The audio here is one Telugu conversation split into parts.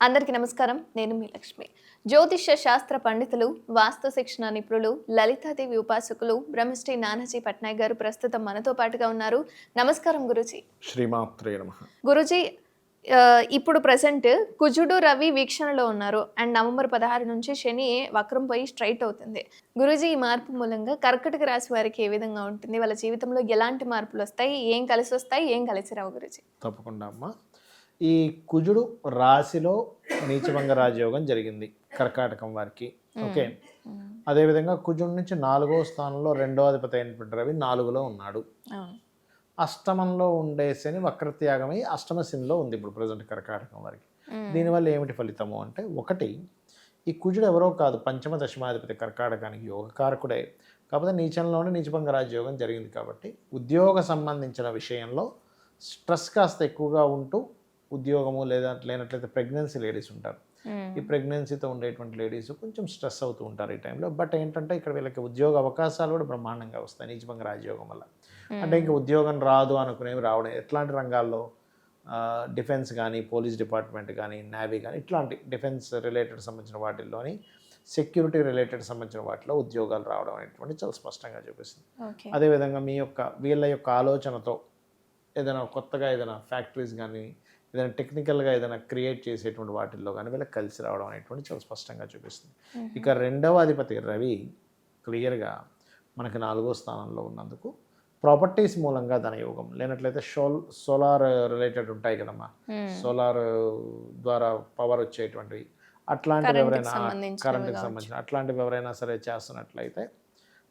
అందరికీ నమస్కారం. నేను మీ లక్ష్మి. జ్యోతిష్య శాస్త్ర పండితులు, వాస్తు శిక్షణ నిపుణులు, లలితాదేవి ఉపాసకులు బ్రహ్మశ్రీ నానాజీ పట్నాయక్ గారు ప్రస్తుతం మనతో పాటుగా ఉన్నారు. నమస్కారం గురూజీ. శ్రీమాత్రే నమః. గురూజీ, ఇప్పుడు ప్రెజెంట్ కుజుడు, రవి వీక్షణలో ఉన్నారు. అండ్ నవంబర్ 16 నుంచి శని వక్రం పోయి స్ట్రైట్ అవుతుంది. గురూజీ, ఈ మార్పు మూలంగా కర్కటక రాశి వారికి ఏ విధంగా ఉంటుంది? వాళ్ళ జీవితంలో ఎలాంటి మార్పులు వస్తాయి? ఏం కలిసి వస్తాయి? ఏం కలిసి రావు గురూజీ? తప్పకుండా అమ్మా. ఈ కుజుడు రాశిలో నీచభంగ రాజయోగం జరిగింది కర్కాటకం వారికి. ఓకే. అదేవిధంగా కుజుడు నుంచి 4వ స్థానంలో 2వ అధిపతి అయినటువంటి రవి 4లో ఉన్నాడు. అష్టమంలో ఉండే శని వక్రత్యాగమై అష్టమ శనిలో ఉంది ఇప్పుడు ప్రజెంట్ కర్కాటకం వారికి. దీనివల్ల ఏమిటి ఫలితము అంటే, ఒకటి, ఈ కుజుడు ఎవరో కాదు, పంచమ దశమాధిపతి కర్కాటకానికి యోగకారకుడే. కాకపోతే నీచంలోనే నీచభంగ రాజయోగం జరిగింది కాబట్టి ఉద్యోగ సంబంధించిన విషయంలో స్ట్రెస్ కాస్త ఎక్కువగా ఉంటూ, ఉద్యోగము లేదా లేనట్లయితే ప్రెగ్నెన్సీ లేడీస్ ఉంటారు, ఈ ప్రెగ్నెన్సీతో ఉండేటువంటి లేడీస్ కొంచెం స్ట్రెస్ అవుతూ ఉంటారు ఈ టైంలో. బట్ ఏంటంటే ఇక్కడ వీళ్ళకి ఉద్యోగ అవకాశాలు కూడా బ్రహ్మాండంగా వస్తాయి నీచభంగ రాజయోగం వల్ల. అంటే ఇంకా ఉద్యోగం రాదు అనుకునేవి రావడం. ఎట్లాంటి రంగాల్లో? డిఫెన్స్ కానీ, పోలీస్ డిపార్ట్మెంట్ కానీ, నేవీ కానీ, ఇట్లాంటి డిఫెన్స్ రిలేటెడ్ సంబంధించిన వాటిల్లోని, సెక్యూరిటీ రిలేటెడ్ సంబంధించిన వాటిలో ఉద్యోగాలు రావడం అనేటువంటి చాలా స్పష్టంగా చూపిస్తుంది. అదేవిధంగా వీళ్ళ యొక్క ఆలోచనతో ఏదైనా కొత్తగా ఏదైనా ఫ్యాక్టరీస్ కానీ, ఏదైనా టెక్నికల్గా ఏదైనా క్రియేట్ చేసేటువంటి వాటిల్లో కానీ వీళ్ళకి కలిసి రావడం అనేటువంటి చాలా స్పష్టంగా చూపిస్తుంది. ఇక 2వ అధిపతి రవి క్లియర్గా మనకి 4వ స్థానంలో ఉన్నందుకు ప్రాపర్టీస్ మూలంగా ధనయోగం, లేనట్లయితే సోలార్ రిలేటెడ్ ఉంటాయి కదమ్మా, సోలార్ ద్వారా పవర్ వచ్చేటువంటివి, అట్లాంటివి ఎవరైనా కరెంట్కి సంబంధించిన అట్లాంటివి ఎవరైనా సరే చేస్తున్నట్లయితే,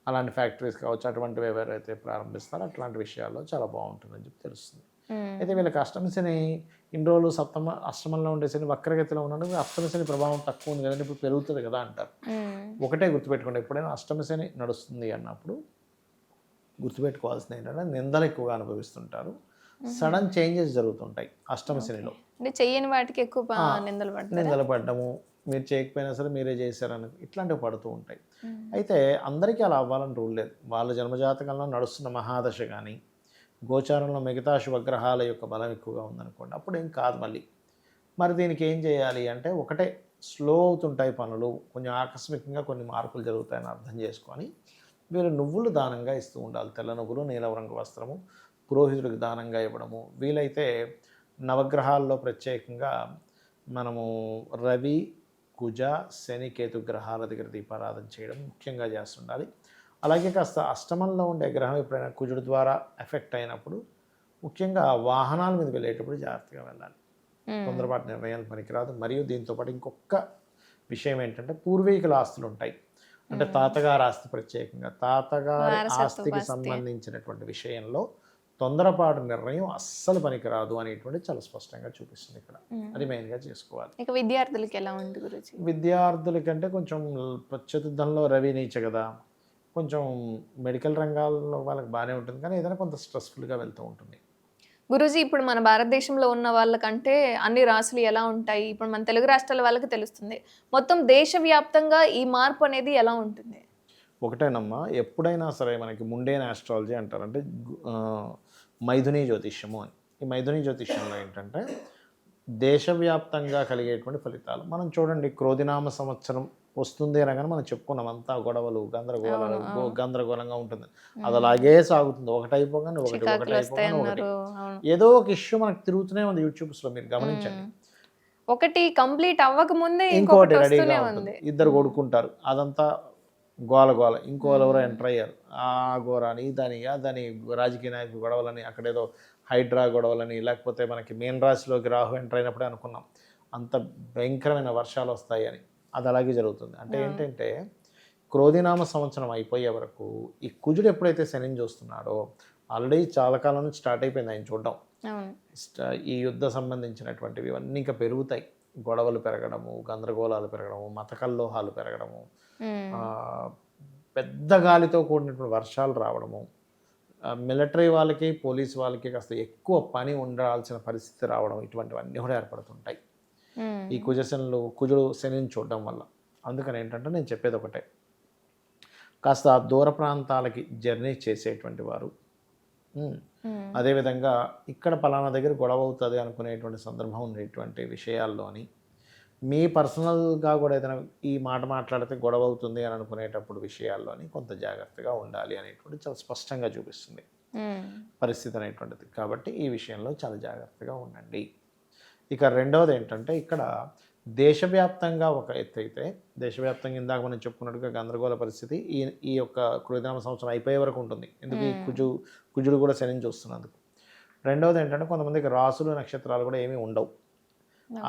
అలాంటి ఫ్యాక్టరీస్ కావచ్చు, అటువంటివి ఎవరైతే ప్రారంభిస్తారో అట్లాంటి విషయాల్లో చాలా బాగుంటుందని చెప్పి తెలుస్తుంది. అయితే వీళ్ళకి అష్టమశని ఇన్ని రోజులు అష్టమంలో ఉండే శని వక్రగతిలో ఉన్నాడు. అష్టమశని ప్రభావం తక్కువ ఉంది కదండి, ఇప్పుడు పెరుగుతుంది కదా అంటారు. ఒకటే గుర్తుపెట్టుకోండి, ఎప్పుడైనా అష్టమశని నడుస్తుంది అన్నప్పుడు గుర్తుపెట్టుకోవాల్సింది ఏంటంటే, నిందలు ఎక్కువగా అనుభవిస్తుంటారు, సడన్ చేంజెస్ జరుగుతుంటాయి అష్టమశనిలో. చెయ్యని వాటికి ఎక్కువ నిందలు పడ్డము, మీరు చేయకపోయినా సరే మీరే చేశారని ఇట్లాంటివి పడుతూ ఉంటాయి. అయితే అందరికీ అలా అవ్వాలని రూల్ లేదు. వాళ్ళ జన్మజాతకంలో నడుస్తున్న మహాదశ కానీ, గోచారంలో మిగతా శుభగ్రహాల యొక్క బలం ఎక్కువగా ఉందనుకోండి, అప్పుడు ఏం కాదు మళ్ళీ. మరి దీనికి ఏం చేయాలి అంటే, ఒకటే, స్లో అవుతుంటాయి పనులు, కొంచెం ఆకస్మికంగా కొన్ని మార్పులు జరుగుతాయని అర్థం చేసుకొని వీళ్ళు నువ్వులు దానంగా ఇస్తూ ఉండాలి. తెల్ల నువ్వులు, నీలం రంగు వస్త్రము పురోహితుడికి దానంగా ఇవ్వడము. వీలైతే నవగ్రహాల్లో ప్రత్యేకంగా మనము రవి, కుజ, శని, కేతు గ్రహాల దగ్గర దీపారాధన చేయడం ముఖ్యంగా చేస్తుండాలి. అలాగే కాస్త అష్టమంలో ఉండే గ్రహం ఎప్పుడైనా కుజుడు ద్వారా ఎఫెక్ట్ అయినప్పుడు ముఖ్యంగా వాహనాల మీద వెళ్ళేటప్పుడు జాగ్రత్తగా వెళ్ళాలి. తొందరపాటు నిర్ణయాలు పనికిరాదు. మరియు దీంతోపాటు ఇంకొక విషయం ఏంటంటే, పూర్వీకుల ఆస్తులు ఉంటాయి, అంటే తాతగారి ఆస్తి, ప్రత్యేకంగా తాతగారి ఆస్తికి సంబంధించినటువంటి విషయంలో తొందరపాటు నిర్ణయం అస్సలు పనికిరాదు అనేటువంటి చాలా స్పష్టంగా చూపిస్తుంది ఇక్కడ. అది మెయిన్గా చేసుకోవాలి. ఇక విద్యార్థులకి ఎలా ఉంది గురూజీ? విద్యార్థులకంటే కొంచెం చతుర్థంలో రవి నీచ కదా, కొంచెం మెడికల్ రంగాల్లో వాళ్ళకి బాగానే ఉంటుంది, కానీ ఏదైనా కొంత స్ట్రెస్ఫుల్గా వెళ్తూ ఉంటుంది. గురూజీ, ఇప్పుడు మన భారతదేశంలో ఉన్న వాళ్ళకంటే అన్ని రాశులు ఎలా ఉంటాయి, ఇప్పుడు మన తెలుగు రాష్ట్రాల వాళ్ళకి తెలుస్తుంది. మొత్తం దేశవ్యాప్తంగా ఈ మార్పు అనేది ఎలా ఉంటుంది? ఒకటేనమ్మా, ఎప్పుడైనా సరే మనకి ముండేన్ ఆస్ట్రాలజీ అంటారు, అంటే మైథుని జ్యోతిష్యము అని. ఈ మైథుని జ్యోతిష్యంలో ఏంటంటే, దేశవ్యాప్తంగా కలిగేటువంటి ఫలితాలు మనం చూడండి. క్రోధినామ సంవత్సరం వస్తుంది అనగానే మనం చెప్పుకున్నాం, అంతా గొడవలు, గందరగోళంగా ఉంటుంది. అది అలాగే సాగుతుంది, ఒకటి అయిపోగానే ఒకటి ఏదో ఒక ఇష్యూ మనకు తిరుగుతూనే ఉంది యూట్యూబ్స్లో, మీరు గమనించండి. ఒకటి కంప్లీట్ అవ్వక ముందే ఇంకోటి రెడీగా ఉంటుంది. ఇద్దరు కొడుకుంటారు, అదంతా గోల. ఇంకోళ్ళు ఎవరో ఎంటర్ అయ్యారు, ఆ గోరాని ఇదని రాజకీయ నాయకులు గొడవలని, అక్కడేదో హైడ్రా గొడవలని, లేకపోతే మనకి మీన రాశిలోకి రాహు ఎంటర్ అయినప్పుడే అనుకున్నాం అంత భయంకరమైన వర్షాలు వస్తాయి అని. అది అలాగే జరుగుతుంది. అంటే ఏంటంటే, క్రోధినామ సంవత్సరం అయిపోయే వరకు ఈ కుజుడు ఎప్పుడైతే శనిని చూస్తున్నాడో, ఆల్రెడీ చాలా కాలం నుంచి స్టార్ట్ అయిపోయింది ఆయన చూడడం. ఈ యుద్ధ సంబంధించినటువంటివి ఇవన్నీ ఇంకా పెరుగుతాయి. గొడవలు పెరగడము, గందరగోళాలు పెరగడము, మత కల్లోహాలు పెరగడము, పెద్ద గాలితో కూడినటువంటి వర్షాలు రావడము, మిలిటరీ వాళ్ళకి, పోలీస్ వాళ్ళకి కాస్త ఎక్కువ పని ఉండాల్సిన పరిస్థితి రావడం, ఇటువంటివన్నీ కూడా ఏర్పడుతుంటాయి ఈ కుజుడు శనిని చూడడం వల్ల. అందుకని ఏంటంటే, నేను చెప్పేది ఒకటే, కాస్త దూర ప్రాంతాలకి జర్నీ చేసేటువంటి వారు, అదేవిధంగా ఇక్కడ పలానా దగ్గర గొడవ అవుతుంది అనుకునేటువంటి సందర్భం ఉండేటువంటి విషయాల్లోని మీ పర్సనల్గా కూడా ఏదైనా ఈ మాట మాట్లాడితే గొడవ అవుతుంది అని అనుకునేటప్పుడు విషయాల్లోని కొంత జాగ్రత్తగా ఉండాలి అనేటువంటి చాలా స్పష్టంగా చూపిస్తుంది పరిస్థితి అనేటువంటిది. కాబట్టి ఈ విషయంలో చాలా జాగ్రత్తగా ఉండండి. ఇక రెండవది ఏంటంటే ఇక్కడ దేశవ్యాప్తంగా ఒక ఎత్తు అయితే, దేశవ్యాప్తంగా ఇందాక మనం చెప్పుకున్నట్టుగా గందరగోళ పరిస్థితి ఈ యొక్క కృతనామ సంవత్సరం అయిపోయే వరకు ఉంటుంది. ఎందుకు ఈ కుజుడు కూడా శనిని చూస్తున్నందుకు. రెండవది ఏంటంటే కొంతమందికి రాసులు నక్షత్రాలు కూడా ఏమీ ఉండవు.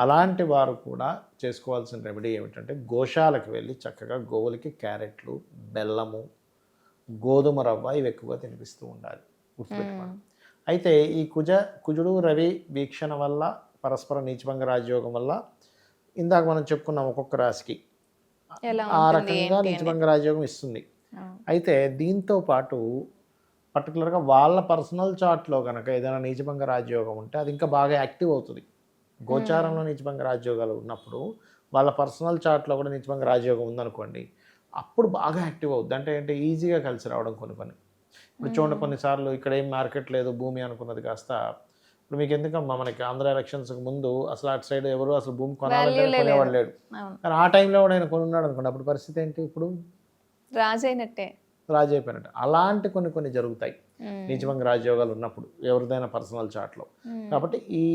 అలాంటి వారు కూడా చేసుకోవాల్సిన రెమెడీ ఏమిటంటే గోశాలకు వెళ్ళి చక్కగా గోవులకి క్యారెట్లు, బెల్లము, గోధుమ రవ్వ ఇవి ఎక్కువగా తినిపిస్తూ ఉండాలి. గుర్తుపెట్టుకోండి. అయితే ఈ కుజుడు రవి వీక్షణ వల్ల పరస్పర నీచభంగ రాజయోగం వల్ల ఇందాక మనం చెప్పుకున్నాం ఒక్కొక్క రాశికి ఆ రకంగా నీచభంగ రాజయోగం ఇస్తుంది. అయితే దీంతో పాటు పర్టికులర్గా వాళ్ళ పర్సనల్ చార్ట్లో కనుక ఏదైనా నీచభంగ రాజయోగం ఉంటే అది ఇంకా బాగా యాక్టివ్ అవుతుంది. గోచారంలో నీచభంగ రాజయోగాలు ఉన్నప్పుడు వాళ్ళ పర్సనల్ చార్ట్లో కూడా నీచభంగ రాజయోగం ఉందనుకోండి, అప్పుడు బాగా యాక్టివ్ అవుద్ది. అంటే ఈజీగా కలిసి రావడం కొన్ని. ఇప్పుడు చూడండి, కొన్నిసార్లు ఇక్కడ ఏం మార్కెట్ లేదు భూమి అనుకున్నది కాస్త ఇప్పుడు మీకు ఎందుకమ్మా మనకి ఆంధ్ర ఎలక్షన్స్కి ముందు అసలు అటు సైడ్ ఎవరు అసలు భూమి కొనాలంటే కొనేవాడు లేడు. కానీ ఆ టైంలో కూడా ఆయన కొనున్నాడు అనుకోండి, అప్పుడు పరిస్థితి ఏంటి? ఇప్పుడు రాజైపోయినట్టు. అలాంటి కొన్ని జరుగుతాయి నీచభంగ రాజయోగాలు ఉన్నప్పుడు ఎవరిదైనా పర్సనల్ చాట్లో. కాబట్టి ఈ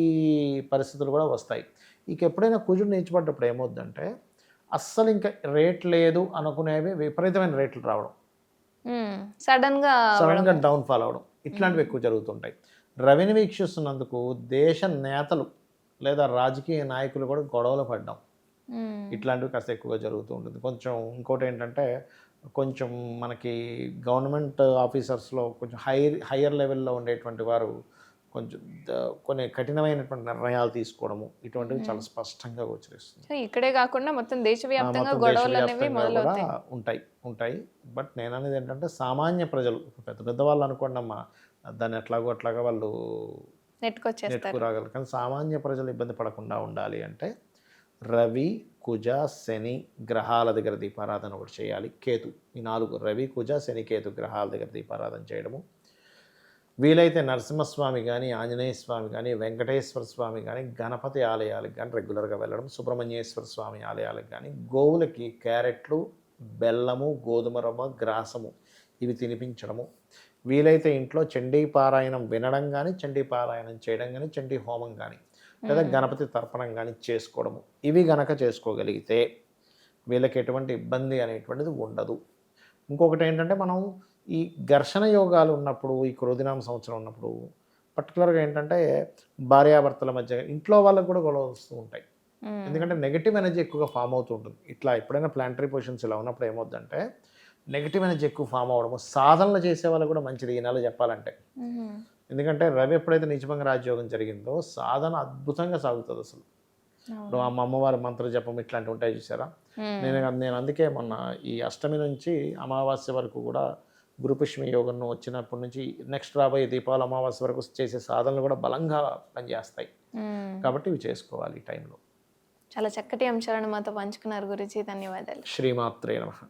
పరిస్థితులు కూడా వస్తాయి. ఇక ఎప్పుడైనా కుజుడు నీచపడ్డప్పుడు ఏమవుద్దంటే అస్సలు ఇంకా రేట్ లేదు అనుకునేవి విపరీతమైన రేట్లు రావడం, సడన్గా డౌన్ఫాల్ అవడం, ఇట్లాంటివి ఎక్కువ జరుగుతుంటాయి. రవిని వీక్షిస్తున్నందుకు దేశ నేతలు లేదా రాజకీయ నాయకులు కూడా గొడవలు పడ్డం, ఇట్లాంటివి కాస్త ఎక్కువగా జరుగుతూ ఉంటుంది. ఇంకోటి ఏంటంటే కొంచెం మనకి గవర్నమెంట్ ఆఫీసర్స్లో కొంచెం హయ్యర్ లెవెల్లో ఉండేటువంటి వారు కొన్ని కఠినమైనటువంటి నిర్ణయాలు తీసుకోవడము, ఇటువంటివి చాలా స్పష్టంగా గోచరిస్తుంది. ఇక్కడే కాకుండా మొత్తం దేశవ్యాప్తంగా గొడవలు అనేవి మొదలవుతాయి, ఉంటాయి. బట్ నేను అనేది ఏంటంటే సామాన్య ప్రజలు పెద్ద వాళ్ళు అనుకోండి అమ్మా, దాన్ని అట్లాగా వాళ్ళు నెట్టుకురాగలరు. కానీ సామాన్య ప్రజలు ఇబ్బంది పడకుండా ఉండాలి అంటే రవి, కుజ, శని గ్రహాల దగ్గర దీపారాధన ఒకటి చేయాలి. కేతు, ఈ 4 రవి, కుజ, శని, కేతు గ్రహాల దగ్గర దీపారాధన చేయడము. వీలైతే నరసింహస్వామి కానీ, ఆంజనేయ స్వామి కానీ, వెంకటేశ్వర స్వామి కానీ, గణపతి ఆలయాలకు కానీ రెగ్యులర్గా వెళ్ళడం, సుబ్రహ్మణ్యేశ్వర స్వామి ఆలయాలకు కానీ గోవులకి క్యారెట్లు, బెల్లము, గోధుమ రవ్వ, గ్రాసము ఇవి తినిపించడము. వీలైతే ఇంట్లో చండీ పారాయణం వినడం కానీ, చండీ పారాయణం చేయడం కానీ, చండీ హోమం కానీ లేదా గణపతి తర్పణం కానీ చేసుకోవడము, ఇవి గనక చేసుకోగలిగితే వీళ్ళకి ఎటువంటి ఇబ్బంది అనేటువంటిది ఉండదు. ఇంకొకటి ఏంటంటే మనం ఈ ఘర్షణ యోగాలు ఉన్నప్పుడు, ఈ క్రోధినామ సంవత్సరం ఉన్నప్పుడు పర్టికులర్గా ఏంటంటే భార్యాభర్తల మధ్య ఇంట్లో వాళ్ళకు కూడా గొడవ వస్తూ ఉంటాయి. ఎందుకంటే నెగిటివ్ ఎనర్జీ ఎక్కువగా ఫామ్ అవుతూ ఉంటుంది. ఇట్లా ఎప్పుడైనా ప్లానటరీ పొజిషన్స్ ఇలా ఉన్నప్పుడు ఏమవుతుందంటే నెగిటివ్ ఎనర్జీ ఎక్కువ ఫామ్ అవ్వడము, సాధనలు చేసే వాళ్ళకు కూడా మంచిది ఈ నెల చెప్పాలంటే. ఎందుకంటే రవి ఎప్పుడైతే నీచభంగ రాజయోగం జరిగిందో సాధన అద్భుతంగా సాగుతుంది అసలు. ఇప్పుడు మా అమ్మవారి మంత్ర జపం ఇట్లాంటివి ఉంటాయి చూసారా. నేను అందుకే మొన్న ఈ అష్టమి నుంచి అమావాస్య వరకు కూడా గురుపుష్మి యోగం వచ్చినప్పటి నుంచి నెక్స్ట్ రాబోయే దీపావళి అమావాస్య వరకు చేసే సాధనలు కూడా బలంగా పనిచేస్తాయి. కాబట్టి ఇవి చేసుకోవాలి ఈ టైంలో. చాలా చక్కటి అంశాలను మాతో పంచుకున్నారు గురుజీ, ధన్యవాదాలు. శ్రీమాత్రే నమః.